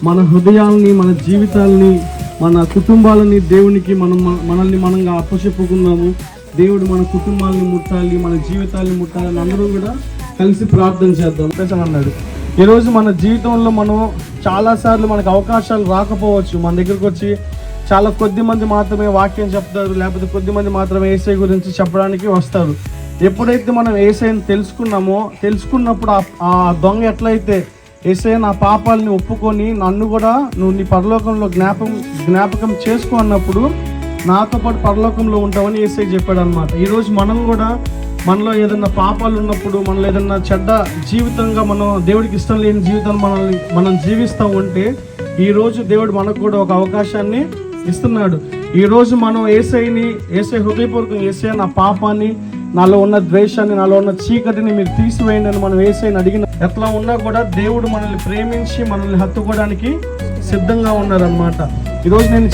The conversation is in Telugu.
మన హృదయాలని, మన జీవితాలని, మన కుటుంబాలని దేవునికి మనల్ని మనంగా అప్పచెప్పుకున్నాము. దేవుడు మన కుటుంబాలని ముట్టాలి, మన జీవితాన్ని ముట్టాలని అందరూ కూడా కలిసి ప్రార్థన చేద్దాం అన్నాడు. ఈరోజు మన జీవితంలో మనం చాలాసార్లు మనకు అవకాశాలు రాకపోవచ్చు. మన దగ్గరకు వచ్చి చాలా కొద్ది మంది మాత్రమే వాక్యం చెప్తారు, లేకపోతే కొద్ది మంది మాత్రమే యేసయ్య గురించి చెప్పడానికి వస్తారు. ఎప్పుడైతే మనం యేసయ్యని తెలుసుకున్నప్పుడు ఆ దొంగ ఎట్లయితే యేసయ్య నా పాపాలని ఒప్పుకొని నన్ను కూడా నువ్వు నీ పరలోకంలో జ్ఞాపకం చేసుకో అన్నప్పుడు నాతో పాటు పరలోకంలో ఉంటామని యేసయ్య చెప్పాడు అనమాట. ఈరోజు మనం కూడా మనలో ఏదైనా పాపాలు ఉన్నప్పుడు, మనలో ఏదైనా చెడ్డ జీవితంగా మనం దేవుడికి ఇష్టం లేని జీవితాన్ని మనం జీవిస్తూ ఉంటే ఈరోజు దేవుడు మనకు కూడా ఒక అవకాశాన్ని ఇస్తున్నాడు. ఈరోజు మనం యేసయ్య హృదయపూర్వకంగా యేసయ్య నా పాపాన్ని, నాలో ఉన్న ద్వేషాన్ని, నాలో ఉన్న చీకటిని మీరు తీసివేయండి అని మనం యేసయ్యని అడిగిన ఎట్లా ఉన్నా కూడా దేవుడు మనల్ని ప్రేమించి మనల్ని హత్తుకోవడానికి సిద్ధంగా ఉన్నారనమాట. ఈరోజు నేను